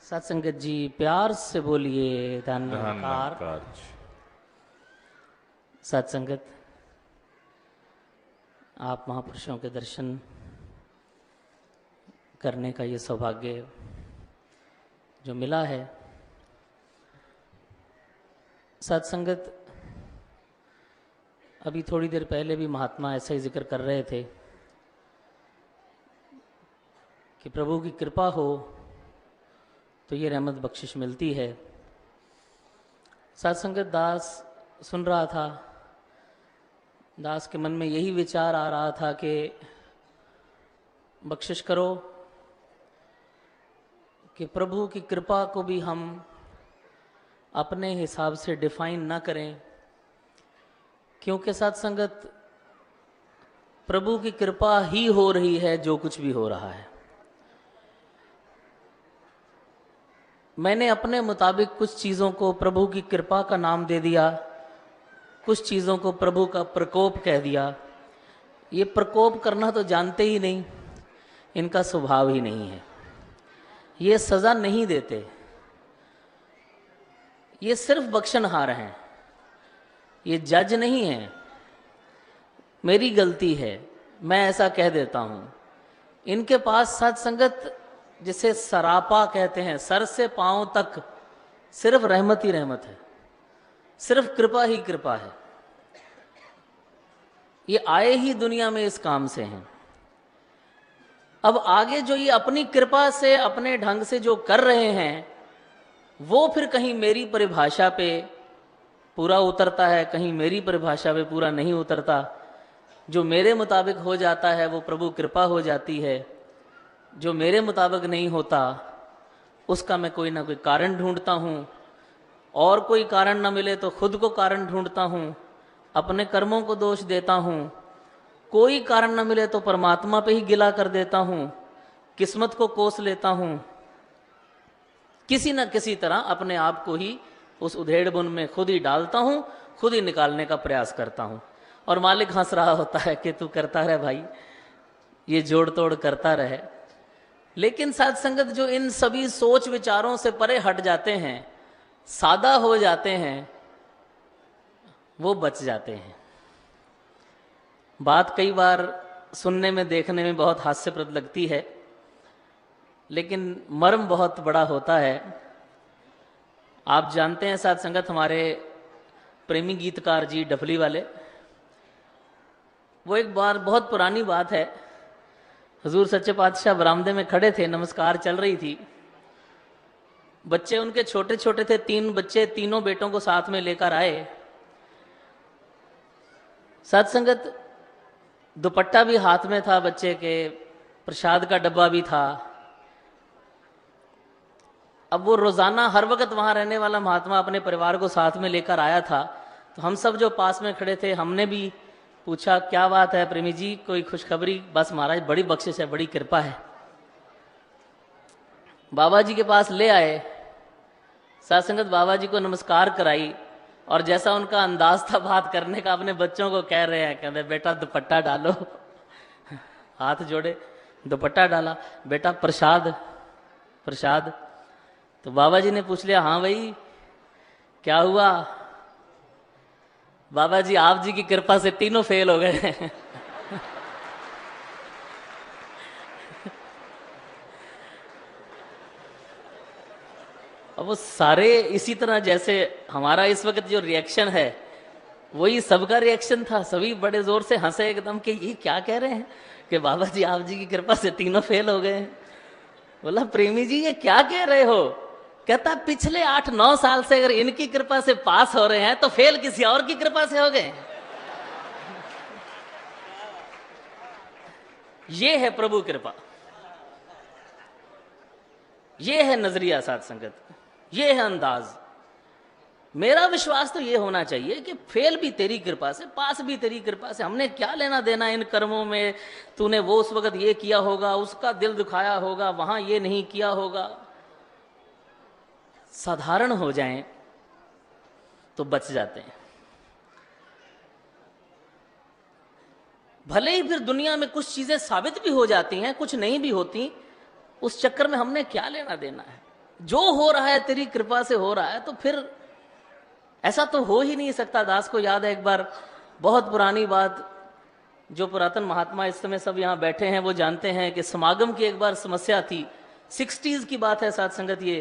सत्संगत जी प्यार से बोलिए धन्यवाद। सत्संगत, आप महापुरुषों के दर्शन करने का ये सौभाग्य जो मिला है। सत्संगत, अभी थोड़ी देर पहले भी महात्मा ऐसा ही जिक्र कर रहे थे कि प्रभु की कृपा हो तो ये रहमत बख्शिश मिलती है। सत्संगत, दास सुन रहा था, दास के मन में यही विचार आ रहा था कि बख्शिश करो कि प्रभु की कृपा को भी हम अपने हिसाब से डिफाइन ना करें, क्योंकि सत्संगत प्रभु की कृपा ही हो रही है जो कुछ भी हो रहा है। मैंने अपने मुताबिक कुछ चीज़ों को प्रभु की कृपा का नाम दे दिया, कुछ चीज़ों को प्रभु का प्रकोप कह दिया। ये प्रकोप करना तो जानते ही नहीं, इनका स्वभाव ही नहीं है। ये सज़ा नहीं देते, ये सिर्फ बख्शनहार हैं, ये जज नहीं है। मेरी गलती है, मैं ऐसा कह देता हूँ। इनके पास सत्संगत जिसे सरापा कहते हैं, सर से पांव तक सिर्फ रहमत ही रहमत है, सिर्फ कृपा ही कृपा है। ये आए ही दुनिया में इस काम से हैं। अब आगे जो ये अपनी कृपा से अपने ढंग से जो कर रहे हैं, वो फिर कहीं मेरी परिभाषा पे पूरा उतरता है, कहीं मेरी परिभाषा पे पूरा नहीं उतरता। जो मेरे मुताबिक हो जाता है वो प्रभु कृपा हो जाती है, जो मेरे मुताबिक नहीं होता उसका मैं कोई ना कोई कारण ढूंढता हूँ, और कोई कारण ना मिले तो खुद को कारण ढूंढता हूँ, अपने कर्मों को दोष देता हूँ, कोई कारण ना मिले तो परमात्मा पे ही गिला कर देता हूँ, किस्मत को कोस लेता हूँ। किसी न किसी तरह अपने आप को ही उस उधेड़ बुन में खुद ही डालता हूँ, खुद ही निकालने का प्रयास करता हूँ। और मालिक हंस रहा होता है कि तू करता रहे भाई, ये जोड़ तोड़ करता रहे। लेकिन साथ संगत, जो इन सभी सोच विचारों से परे हट जाते हैं, सादा हो जाते हैं, वो बच जाते हैं। बात कई बार सुनने में देखने में बहुत हास्यप्रद लगती है, लेकिन मर्म बहुत बड़ा होता है। आप जानते हैं साथ संगत, हमारे प्रेमी गीतकार जी डफली वाले, वो एक बार, बहुत पुरानी बात है, हुजूर सच्चे पातशाह बरामदे में खड़े थे, नमस्कार चल रही थी। बच्चे उनके छोटे छोटे थे, 3 बच्चे, तीनों बेटों को साथ में लेकर आए। सत्संगत, दुपट्टा भी हाथ में था बच्चे के, प्रसाद का डब्बा भी था। अब वो रोजाना हर वक्त वहां रहने वाला महात्मा अपने परिवार को साथ में लेकर आया था। तो हम सब जो पास में खड़े थे, हमने भी पूछा, क्या बात है प्रेमी जी, कोई खुशखबरी? बस महाराज, बड़ी बख्शिश है, बड़ी कृपा है। बाबा जी के पास ले आए, सत्संगत बाबा जी को नमस्कार कराई, और जैसा उनका अंदाज था बात करने का, अपने बच्चों को कह रहे हैं, कहते बेटा दुपट्टा डालो। हाथ जोड़े, दुपट्टा डाला, बेटा प्रसाद प्रसाद। तो बाबा जी ने पूछ लिया, हाँ भाई क्या हुआ? बाबा जी, आप जी की कृपा से तीनों फेल हो गए। अब वो सारे इसी तरह, जैसे हमारा इस वक्त जो रिएक्शन है वही सबका रिएक्शन था। सभी बड़े जोर से हंसे एकदम कि ये क्या कह रहे हैं कि बाबा जी आप जी की कृपा से तीनों फेल हो गए। बोला, प्रेमी जी ये क्या कह रहे हो? कहता, पिछले 8-9 साल से अगर इनकी कृपा से पास हो रहे हैं तो फेल किसी और की कृपा से हो गए। ये है प्रभु कृपा, ये है नजरिया साथ संगत, ये है अंदाज। मेरा विश्वास तो ये होना चाहिए कि फेल भी तेरी कृपा से, पास भी तेरी कृपा से। हमने क्या लेना देना इन कर्मों में? तूने वो उस वक्त ये किया होगा, उसका दिल दुखाया होगा, वहां ये नहीं किया होगा। साधारण हो जाएं तो बच जाते हैं। भले ही फिर दुनिया में कुछ चीजें साबित भी हो जाती हैं, कुछ नहीं भी होती, उस चक्कर में हमने क्या लेना देना है। जो हो रहा है तेरी कृपा से हो रहा है, तो फिर ऐसा तो हो ही नहीं सकता। दास को याद है एक बार, बहुत पुरानी बात, जो पुरातन महात्मा इस समय सब यहाँ बैठे हैं वो जानते हैं कि समागम की एक बार समस्या थी। 60s की बात है साथ संगत ये,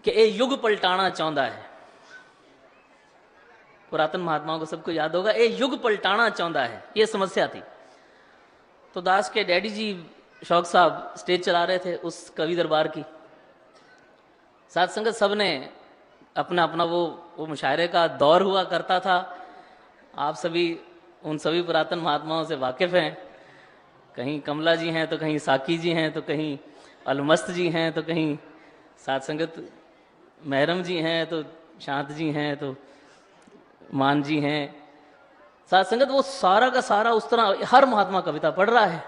कि ये युग पलटाना चाहता है। पुरातन महात्माओं को सबको याद होगा, ये युग पलटाना चाहता है, ये समस्या थी। तो दास के डैडी जी शौक साहब स्टेज चला रहे थे उस कवि दरबार की। साथ संगत सबने अपना अपना वो मुशायरे का दौर हुआ करता था। आप सभी उन सभी पुरातन महात्माओं से वाकिफ हैं। कहीं कमला जी हैं, तो कहीं साकी जी हैं, तो कहीं अलमस्त जी हैं, तो कहीं साथ संगत महरम जी हैं, तो शांत जी हैं, तो मान जी हैं। साथ संगत वो सारा का सारा उस तरह हर महात्मा कविता पढ़ रहा है,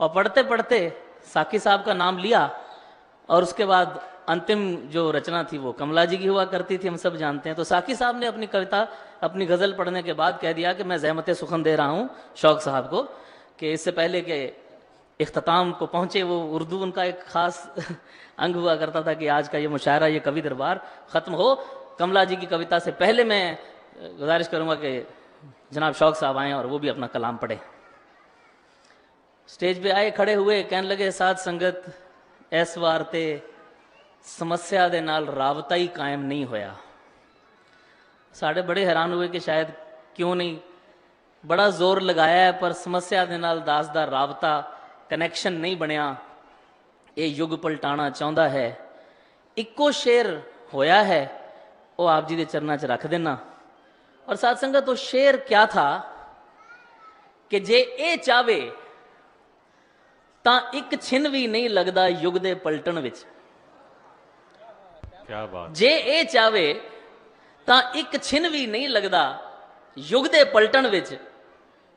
और पढ़ते पढ़ते साकी साहब का नाम लिया, और उसके बाद अंतिम जो रचना थी वो कमला जी की हुआ करती थी, हम सब जानते हैं। तो साकी साहब ने अपनी कविता, अपनी गज़ल पढ़ने के बाद कह दिया कि मैं ज़हमत सुखन दे रहा हूँ शौक साहब को, कि इससे पहले के इख्तिताम को पहुँचे, वो उर्दू उनका एक ख़ास अंग हुआ करता था कि आज का ये मुशायरा, ये कवि दरबार ख़त्म हो, कमला जी की कविता से पहले मैं गुजारिश करूँगा कि जनाब शौक साहब आएँ और वो भी अपना कलाम पढ़े। स्टेज पे आए, खड़े हुए, कहने लगे, साथ संगत इस वार ते समस्या दे नाल राबता ही कायम नहीं होया। साढ़े बड़े हैरान हुए कि शायद क्यों नहीं, बड़ा जोर लगाया है पर समस्या दे नाल दास दा राबता, कनैक्शन नहीं बनया। ये युग पलटाना चाहता है। इक्को शेर होया है, वो आप जी दे चरना च रख देना। और साथ संगत वो शेर क्या था कि जे ए चावे तां एक छिन भी नहीं लगदा युग दे पलटन विच। क्या बात। जे ए चावे तां एक छिन भी नहीं लगदा युग दे पलटन विच।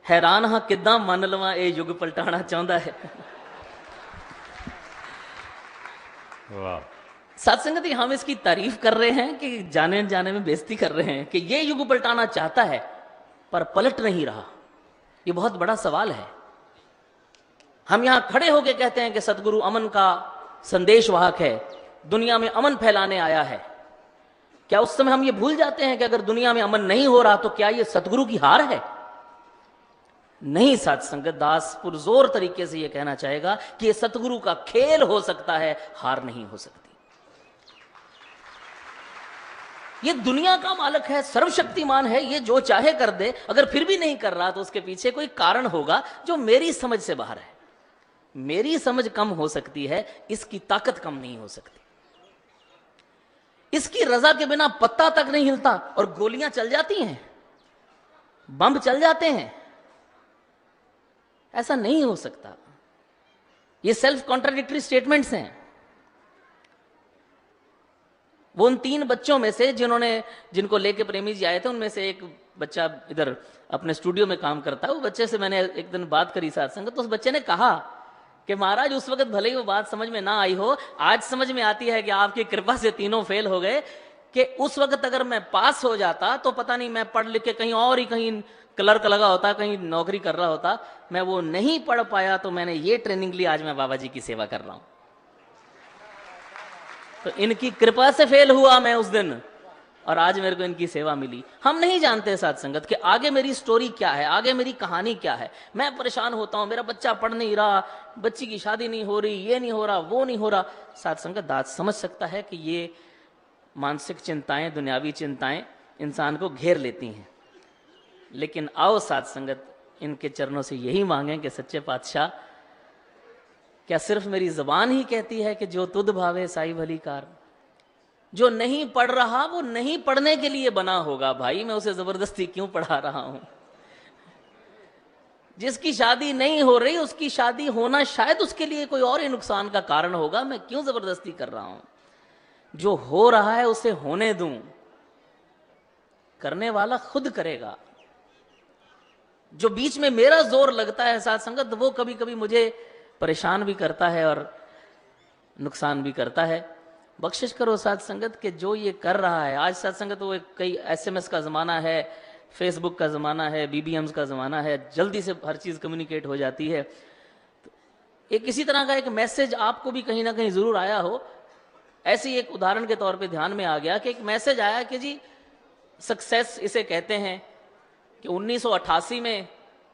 हैरान हाँ किद्दां मन लवां ये युग पलटाना चाहता है। वाह। सत्संगत ही हम इसकी तारीफ कर रहे हैं कि जाने जाने में बेइज्जती कर रहे हैं कि ये युग पलटाना चाहता है पर पलट नहीं रहा। ये बहुत बड़ा सवाल है। हम यहां खड़े होकर कहते हैं कि सतगुरु अमन का संदेश वाहक है, दुनिया में अमन फैलाने आया है। क्या उस समय हम ये भूल जाते हैं कि अगर दुनिया में अमन नहीं हो रहा तो क्या ये सतगुरु की हार है? नहीं, साथ संगत दास पुरजोर तरीके से यह कहना चाहेगा कि यह सतगुरु का खेल हो सकता है, हार नहीं हो सकती। ये दुनिया का मालिक है, सर्वशक्तिमान है, ये जो चाहे कर दे। अगर फिर भी नहीं कर रहा तो उसके पीछे कोई कारण होगा जो मेरी समझ से बाहर है। मेरी समझ कम हो सकती है, इसकी ताकत कम नहीं हो सकती। इसकी रजा के बिना पत्ता तक नहीं हिलता और गोलियां चल जाती हैं, बम चल जाते हैं। ऐसा नहीं हो सकता। ये सेल्फ कॉन्ट्राडिक्टरी स्टेटमेंट्स हैं। वो उन 3 बच्चों में से जिनको लेके प्रेमी जी आए थे, उनमें से एक बच्चा इधर अपने स्टूडियो में काम करता है। वो बच्चे से मैंने एक दिन बात करी साथ संगत, तो उस बच्चे ने कहा कि महाराज उस वक्त भले ही वो बात समझ में ना आई हो, आज समझ में आती है कि आपकी कृपा से तीनों फेल हो गए। कि उस वक्त अगर मैं पास हो जाता तो पता नहीं मैं पढ़ लिख के कहीं और ही कहीं क्लर्क लगा होता, कहीं नौकरी कर रहा होता। मैं वो नहीं पढ़ पाया तो मैंने ये ट्रेनिंग ली, आज मैं बाबा जी की सेवा कर रहा हूं। तो इनकी कृपा से फेल हुआ मैं उस दिन, और आज मेरे को इनकी सेवा मिली। हम नहीं जानते साथ संगत कि आगे मेरी स्टोरी क्या है, आगे मेरी कहानी क्या है। मैं परेशान होता हूं, मेरा बच्चा पढ़ नहीं रहा, बच्ची की शादी नहीं हो रही, ये नहीं हो रहा, वो नहीं हो रहा। साथ संगत दास समझ सकता है कि ये मानसिक चिंताएं, दुनियावी चिंताएं इंसान को घेर लेती हैं। लेकिन आओ साथ संगत इनके चरणों से यही मांगें कि सच्चे पातशाह, क्या सिर्फ मेरी जुबान ही कहती है कि जो तुध भावे साई भली कार? जो नहीं पढ़ रहा वो नहीं पढ़ने के लिए बना होगा भाई, मैं उसे जबरदस्ती क्यों पढ़ा रहा हूं? जिसकी शादी नहीं हो रही उसकी शादी होना शायद उसके लिए कोई और ही नुकसान का कारण होगा, मैं क्यों जबरदस्ती कर रहा हूं? जो हो रहा है उसे होने दूं, करने वाला खुद करेगा। जो बीच में मेरा जोर लगता है साथ संगत, वो कभी कभी मुझे परेशान भी करता है और नुकसान भी करता है। बख्शिश करो साथ संगत के जो ये कर रहा है आज साथ संगत, वो कई SMS का ज़माना है, फेसबुक का ज़माना है, BBMs का ज़माना है, जल्दी से हर चीज़ कम्युनिकेट हो जाती है। तो एक इसी तरह का एक मैसेज आपको भी कहीं ना कहीं ज़रूर आया हो ऐसी एक उदाहरण के तौर पे ध्यान में आ गया कि एक मैसेज आया कि जी सक्सेस इसे कहते हैं, कि 1988 में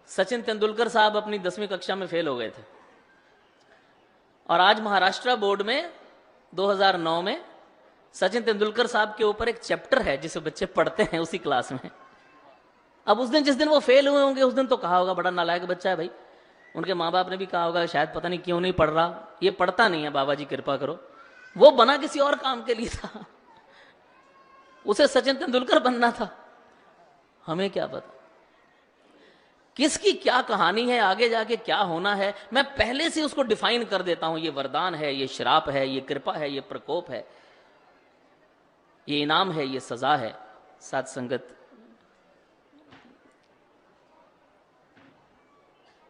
सचिन तेंदुलकर साहब अपनी 10वीं कक्षा में फेल हो गए थे और आज महाराष्ट्र बोर्ड में 2009 में सचिन तेंदुलकर साहब के ऊपर एक चैप्टर है जिसे बच्चे पढ़ते हैं उसी क्लास में। अब उस दिन जिस दिन वो फेल हुए होंगे उस दिन तो कहा होगा बड़ा नालायक बच्चा है भाई, उनके माँ बाप ने भी कहा होगा शायद पता नहीं क्यों नहीं पढ़ रहा, ये पढ़ता नहीं है, बाबा जी कृपा करो। वो बना किसी और काम के लिए था, उसे सचिन तेंदुलकर बनना था, हमें क्या पता किसकी क्या कहानी है, आगे जाके क्या होना है। मैं पहले से उसको डिफाइन कर देता हूं, ये वरदान है, ये श्राप है, ये कृपा है, ये प्रकोप है, ये इनाम है, ये सजा है। साथ संगत,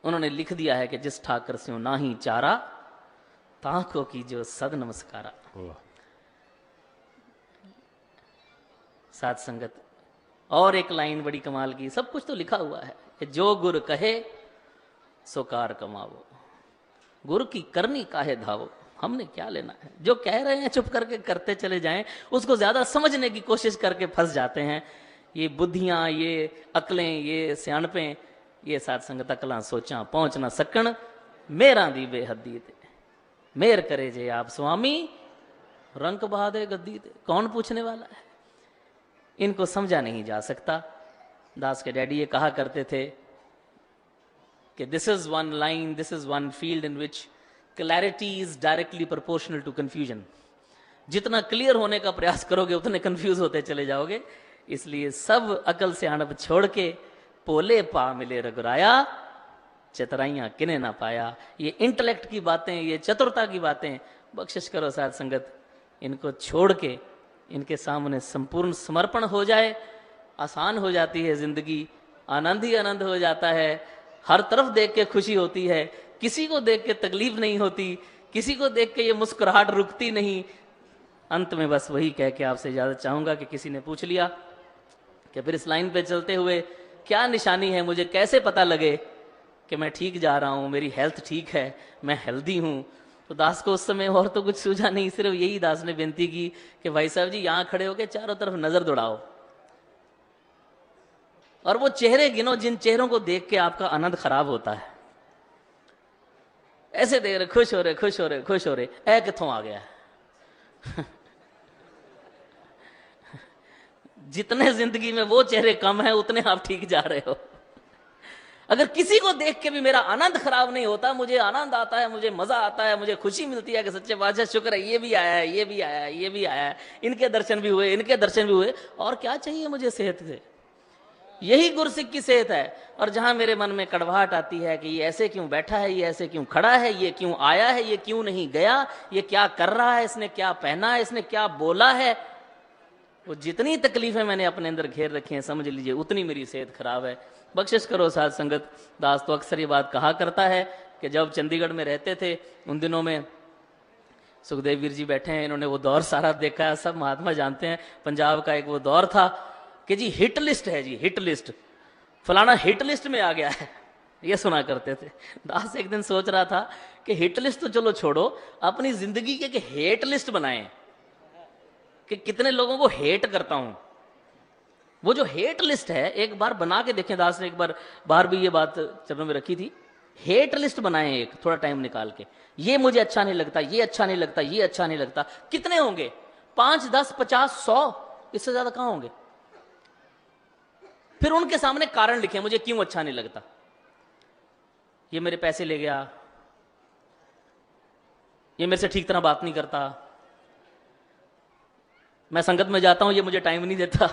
उन्होंने लिख दिया है कि जिस ठाकर से ना ही चारा ताको की जो सद नमस्कारा। साथ संगत, और एक लाइन बड़ी कमाल की, सब कुछ तो लिखा हुआ है कि जो गुर कहे सो कार कमावो, गुरु की करनी काहे धावो। हमने क्या लेना है, जो कह रहे हैं चुप करके करते चले जाएं, उसको ज्यादा समझने की कोशिश करके फंस जाते हैं। ये बुद्धियां, ये अकलें, ये सियाणपें, ये साथ संगत अकलां सोचा पहुंच ना सकन, मेरा दी बेहदी ते मेर करे जे आप स्वामी, रंक बहादे गद्दी ते। कौन पूछने वाला है, इनको समझा नहीं जा सकता। दास के डैडी ये कहा करते थे कि this is one line, this is one field in which clarity is directly proportional to confusion. जितना क्लियर होने का प्रयास करोगे उतने कंफ्यूज होते चले जाओगे। इसलिए सब अकल से आणप छोड़ के पोले पा मिले रघुराया, चतुराइयां किने ना पाया। ये इंटेलेक्ट की बातें, ये चतुरता की बातें बख्शिश करो साथ संगत, इनको छोड़ के इनके सामने संपूर्ण समर्पण हो जाए, आसान हो जाती है जिंदगी, आनंद ही आनंद हो जाता है। हर तरफ देख के खुशी होती है, किसी को देख के तकलीफ नहीं होती, किसी को देख के ये मुस्कुराहट रुकती नहीं। अंत में बस वही कह के आपसे इजाजत चाहूंगा कि किसी ने पूछ लिया कि फिर इस लाइन पे चलते हुए क्या निशानी है, मुझे कैसे पता लगे कि मैं ठीक जा रहा हूं, मेरी हेल्थ ठीक है, मैं हेल्दी हूं। तो दास को उस समय और तो कुछ सूझा नहीं, सिर्फ यही दास ने विनती की कि भाई साहब जी यहां खड़े होकर चारों तरफ नजर दौड़ाओ और वो चेहरे गिनो जिन चेहरों को देख के आपका आनंद खराब होता है। ऐसे देख रहे खुश हो रहे, खुश हो रहे, खुश हो रहे, ऐ कित्थों आ गया है। जितने जिंदगी में वो चेहरे कम है उतने आप ठीक जा रहे हो। अगर किसी को देख के भी मेरा आनंद खराब नहीं होता, मुझे आनंद आता है, मुझे मजा आता है, मुझे खुशी मिलती है कि सच्चे बादशाह शुक्र है, ये भी आया है, ये भी आया है, ये भी आया है, इनके दर्शन भी हुए, इनके दर्शन भी हुए, और क्या चाहिए मुझे सेहत से। यही गुरसिक की सेहत है। और जहां मेरे मन में कड़वाहट आती है कि ये ऐसे क्यों बैठा है, ये ऐसे क्यों खड़ा है, ये क्यों आया है, ये क्यों नहीं गया, ये क्या कर रहा है, इसने क्या पहना है, इसने क्या बोला है, वो जितनी तकलीफें मैंने अपने अंदर घेर रखी हैं, समझ लीजिए उतनी मेरी सेहत खराब है। बख्शिश करो साथ संगत। दास तो अक्सर ये बात कहा करता है कि जब चंडीगढ़ में रहते थे उन दिनों में, सुखदेव वीर जी बैठे हैं, इन्होंने वो दौर सारा देखा है, सब महात्मा जानते हैं। पंजाब का एक वो दौर था कि जी हिट लिस्ट है, जी हिट लिस्ट, फलाना हिट लिस्ट में आ गया है, ये सुना करते थे। दास एक दिन सोच रहा था कि हिट लिस्ट तो चलो छोड़ो, अपनी जिंदगी के हेट लिस्ट बनाएं कि कितने लोगों को हेट करता हूं। वो जो हेट लिस्ट है एक बार बना के देखें। दास ने एक बार बाहर भी ये बात चरणों में रखी थी, हेट लिस्ट बनाएं एक थोड़ा टाइम निकाल के, ये मुझे अच्छा नहीं लगता, ये अच्छा नहीं लगता, ये अच्छा नहीं लगता। कितने होंगे? 5, 10, 50, 100, इससे ज्यादा कहां होंगे? फिर उनके सामने कारण लिखें, मुझे क्यों अच्छा नहीं लगता। ये मेरे पैसे ले गया, ये मेरे से ठीक तरह बात नहीं करता, मैं संगत में जाता हूं ये मुझे टाइम नहीं देता।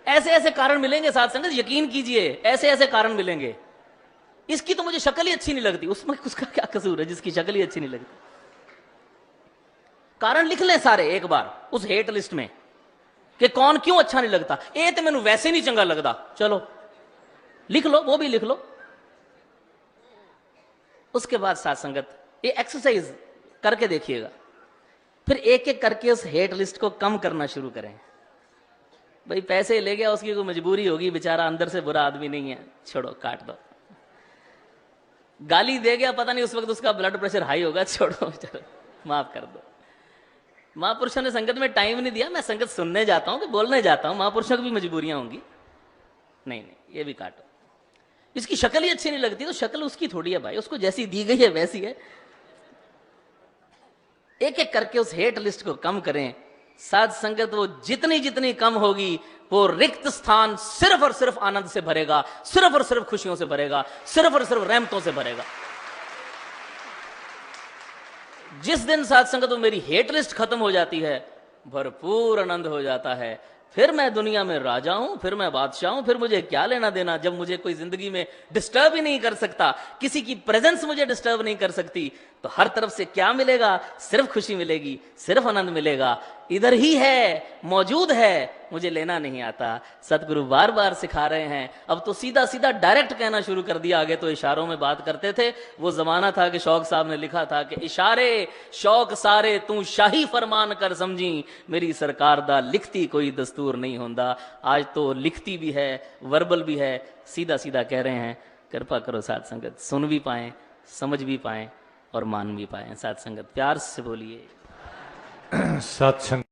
ऐसे ऐसे कारण मिलेंगे साथ संगत, यकीन कीजिए ऐसे ऐसे कारण मिलेंगे। इसकी तो मुझे शक्ल ही अच्छी नहीं लगती, उसमें उसका क्या कसूर है जिसकी शक्ल ही अच्छी नहीं लगती। कारण लिख लें सारे एक बार उस हेट लिस्ट में कि कौन क्यों अच्छा नहीं लगता। ए तो मैनू वैसे नहीं चंगा लगता, चलो लिख लो, वो भी लिख लो। उसके बाद साथ संगत ये एक्सरसाइज करके देखिएगा, फिर एक एक करके उस हेट लिस्ट को कम करना शुरू करें। भाई पैसे ले गया, उसकी कोई मजबूरी होगी, बेचारा अंदर से बुरा आदमी नहीं है, छोड़ो काट दो। गाली दे गया, पता नहीं उस वक्त उसका ब्लड प्रेशर हाई होगा, छोड़ो चलो माफ कर दो। महापुरुषों ने संगत में टाइम नहीं दिया, मैं संगत सुनने जाता हूं कि बोलने जाता हूं, महापुरुषों की भी मजबूरियां होंगी। नहीं नहीं, ये भी काटो। इसकी शक्ल ही अच्छी नहीं लगती तो शक्ल उसकी थोड़ी है भाई, उसको जैसी दी गई है वैसी है। एक एक करके उस हेट लिस्ट को कम करें। साध संगत वो जितनी जितनी कम होगी, वो रिक्त स्थान सिर्फ और सिर्फ आनंद से भरेगा, सिर्फ और सिर्फ खुशियों से भरेगा, सिर्फ और सिर्फ रहमतों से भरेगा। जिस दिन साध संगत वो मेरी हेट लिस्ट खत्म हो जाती है, भरपूर आनंद हो जाता है। फिर मैं दुनिया में राजा हूं, फिर मैं बादशाह हूं, फिर मुझे क्या लेना देना, जब मुझे कोई जिंदगी में डिस्टर्ब ही नहीं कर सकता, किसी की प्रेजेंस मुझे डिस्टर्ब नहीं कर सकती, तो हर तरफ से क्या मिलेगा? सिर्फ खुशी मिलेगी, सिर्फ आनंद मिलेगा। इधर ही है, मौजूद है, मुझे लेना नहीं आता। सतगुरु बार बार सिखा रहे हैं। अब तो सीधा सीधा डायरेक्ट कहना शुरू कर दिया, आगे तो इशारों में बात करते थे। वो जमाना था कि शौक साहब ने लिखा था कि इशारे शौक सारे तू शाही फरमान कर समझी, मेरी सरकार दा लिखती कोई दस्तूर नहीं होंदा। आज तो लिखती भी है, वर्बल भी है, सीधा सीधा कह रहे हैं। कृपा करो साध संगत, सुन भी पाएं, समझ भी पाएं और मान भी पाएं। साध संगत प्यार से बोलिए। सत्संग।